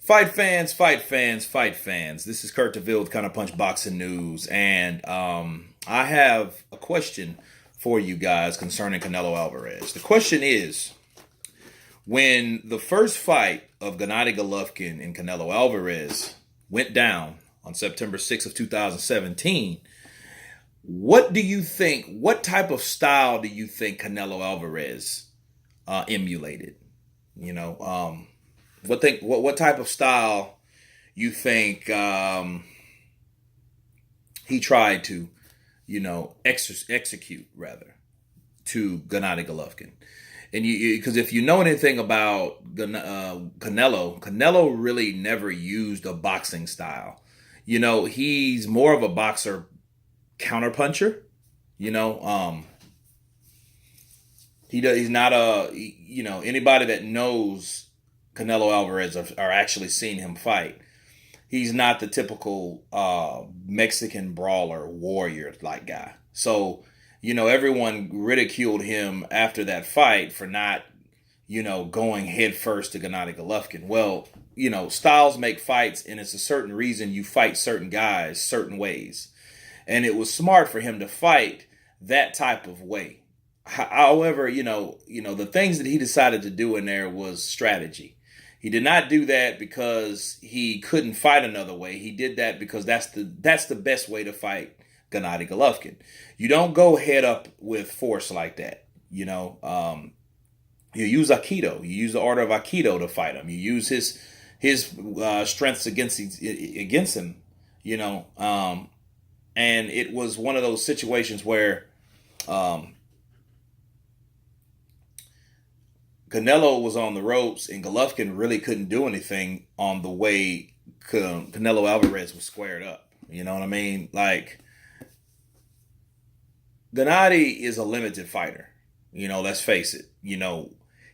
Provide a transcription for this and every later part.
Fight fans, fight fans, fight fans. This is Kurt DeVille with Counterpunch Boxing News, and I have a question for you guys concerning Canelo Alvarez. The question is, when the first fight of Gennady Golovkin and Canelo Alvarez went down on September 6th of 2017, what do you think, what type of style do you think Canelo Alvarez emulated? You know, what type of style you think he tried to, execute rather to Gennady Golovkin? And because if you know anything about Canelo really never used a boxing style. He's more of a boxer counterpuncher. He's not anybody that knows Canelo Alvarez are actually seeing him fight. He's not the typical Mexican brawler warrior like guy. So, everyone ridiculed him after that fight for not, going head first to Gennady Golovkin. Well, styles make fights, and it's a certain reason you fight certain guys certain ways. And it was smart for him to fight that type of way. However, the things that he decided to do in there was strategy. He did not do that because he couldn't fight another way. He did that because that's the best way to fight Gennady Golovkin. You don't go head up with force like that. You use Aikido. You use the art of Aikido to fight him. You use his strengths against him. And it was one of those situations where Canelo was on the ropes and Golovkin really couldn't do anything on the way Canelo Alvarez was squared up. You know what I mean? Like, Gennady is a limited fighter. Let's face it.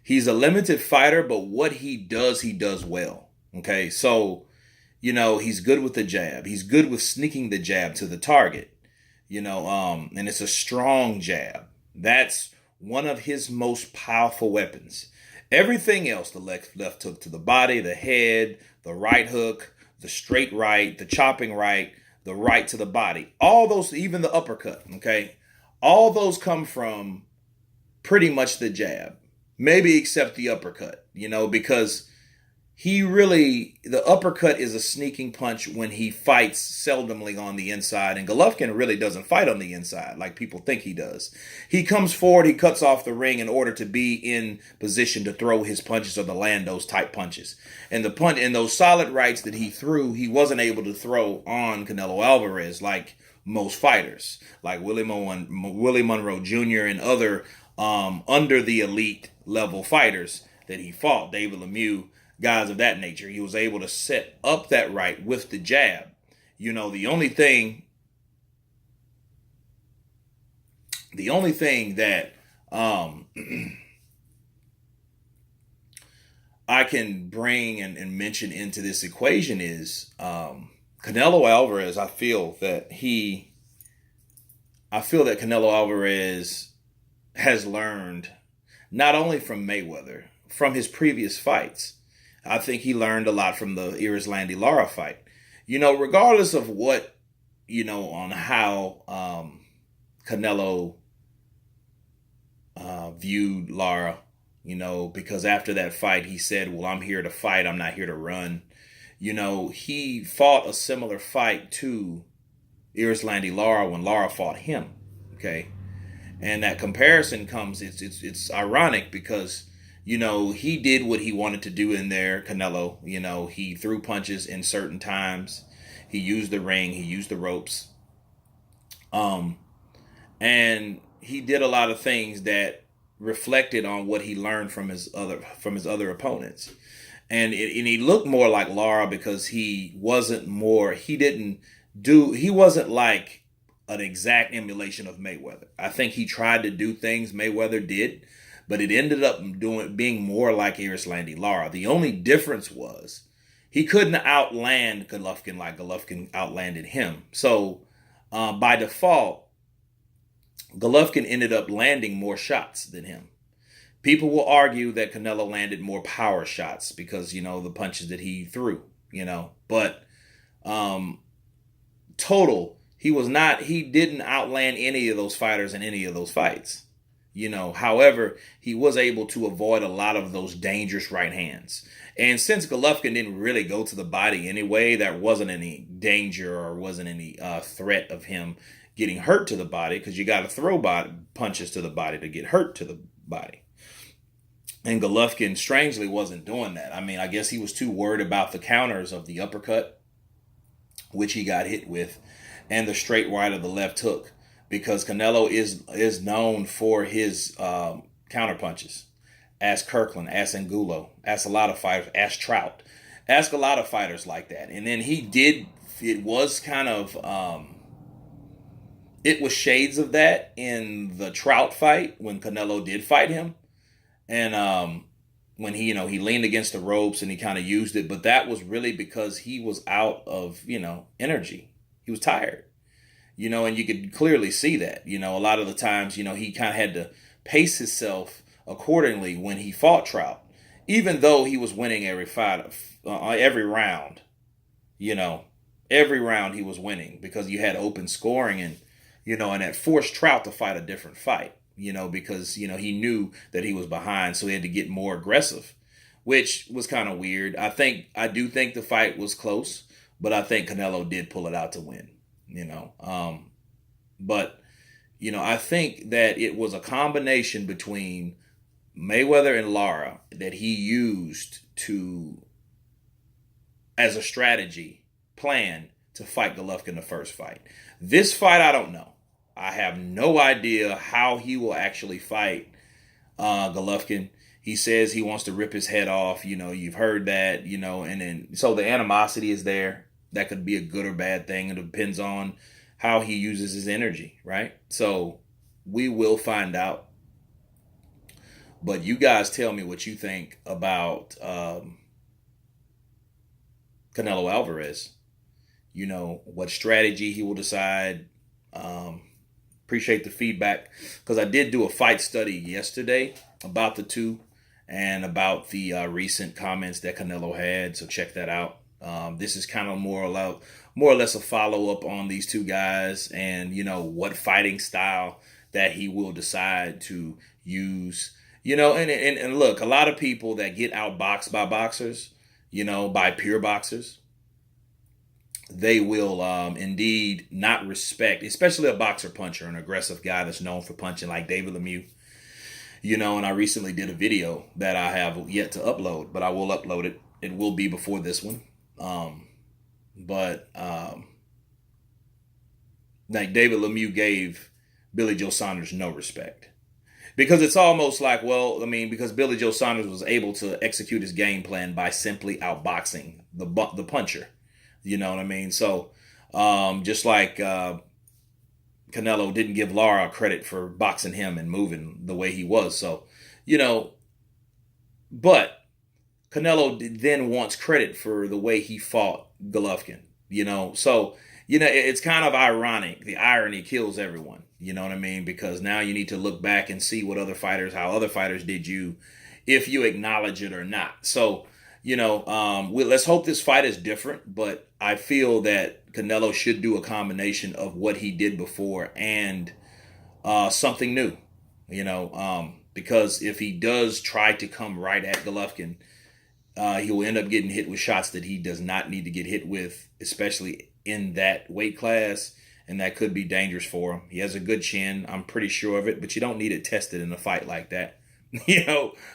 He's a limited fighter, but what he does well. Okay, so, he's good with the jab. He's good with sneaking the jab to the target. And it's a strong jab. That's one of his most powerful weapons. Everything else, the left hook to the body, the head, the right hook, the straight right, the chopping right, the right to the body, all those, even the uppercut, okay? All those come from pretty much the jab, maybe except the uppercut, because the uppercut is a sneaking punch when he fights seldomly on the inside, and Golovkin really doesn't fight on the inside like people think he does. He comes forward, he cuts off the ring in order to be in position to throw his punches or to land those type punches. And those solid rights that he threw, he wasn't able to throw on Canelo Alvarez like most fighters, like Willie Monroe Jr. and other under the elite level fighters that he fought, David Lemieux, guys of that nature. He was able to set up that right with the jab. The only thing that I can bring and mention into this equation is Canelo Alvarez. I feel that Canelo Alvarez has learned not only from Mayweather, from his previous fights. I think he learned a lot from the Irislandy Lara fight. Regardless of what, on how Canelo viewed Lara, because after that fight he said, well, I'm here to fight, I'm not here to run. He fought a similar fight to Irislandy Lara when Lara fought him, okay? And that comparison comes, it's ironic because he did what he wanted to do in there, Canelo. He threw punches in certain times. He used the ring. He used the ropes. And he did a lot of things that reflected on what he learned from his other opponents. And he looked more like Lara because he wasn't like an exact emulation of Mayweather. I think he tried to do things Mayweather did, but it ended up being more like Irislandy Lara. The only difference was he couldn't outland Golovkin like Golovkin outlanded him. So by default, Golovkin ended up landing more shots than him. People will argue that Canelo landed more power shots because, the punches that he threw, but um, total, he didn't outland any of those fighters in any of those fights. However, he was able to avoid a lot of those dangerous right hands. And since Golovkin didn't really go to the body anyway, there wasn't any danger or wasn't any threat of him getting hurt to the body, because you got to throw punches to the body to get hurt to the body. And Golovkin, strangely, wasn't doing that. I mean, I guess he was too worried about the counters of the uppercut, which he got hit with, and the straight right of the left hook, because Canelo is known for his counter punches. Ask Kirkland, ask Angulo, ask a lot of fighters, ask Trout, ask a lot of fighters like that. And then it was kind of, it was shades of that in the Trout fight when Canelo did fight him. And when he leaned against the ropes and he kind of used it, but that was really because he was out of, energy. He was tired, and you could clearly see that, a lot of the times, he kind of had to pace himself accordingly when he fought Trout, even though he was winning every fight, every round, every round he was winning because you had open scoring, and that forced Trout to fight a different fight, because, he knew that he was behind. So he had to get more aggressive, which was kind of weird. I do think the fight was close, but I think Canelo did pull it out to win, but, I think that it was a combination between Mayweather and Lara that he used as a strategy plan to fight Golovkin the first fight. This fight, I don't know. I have no idea how he will actually fight Golovkin. He says he wants to rip his head off. You've heard that, and then so the animosity is there. That could be a good or bad thing. It depends on how he uses his energy, right? So we will find out. But you guys tell me what you think about Canelo Alvarez. What strategy he will decide. Appreciate the feedback, because I did do a fight study yesterday about the two and about the recent comments that Canelo had. So check that out. This is kind of more or less a follow-up on these two guys and, what fighting style that he will decide to use. And look, a lot of people that get outboxed by boxers, by pure boxers, they will indeed not respect, especially a boxer puncher, an aggressive guy that's known for punching, like David Lemieux. And I recently did a video that I have yet to upload, but I will upload it. It will be before this one. Like David Lemieux gave Billy Joe Saunders no respect. Because it's almost like, because Billy Joe Saunders was able to execute his game plan by simply outboxing the puncher. You know what I mean? So, just like Canelo didn't give Lara credit for boxing him and moving the way he was. So, but Canelo then wants credit for the way he fought Golovkin, So, it's kind of ironic. The irony kills everyone. You know what I mean? Because now you need to look back and see how other fighters did you, if you acknowledge it or not. So, let's hope this fight is different, but I feel that Canelo should do a combination of what he did before and something new, because if he does try to come right at Golovkin, he will end up getting hit with shots that he does not need to get hit with, especially in that weight class, and that could be dangerous for him. He has a good chin, I'm pretty sure of it, but you don't need it tested in a fight like that,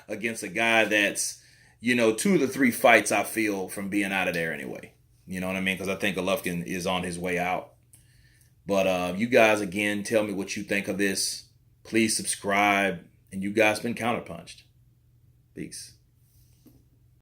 against a guy that's, 2 of the 3 fights I feel from being out of there anyway. You know what I mean? Because I think Golovkin is on his way out. But you guys, again, tell me what you think of this. Please subscribe. And you guys been counterpunched. Peace.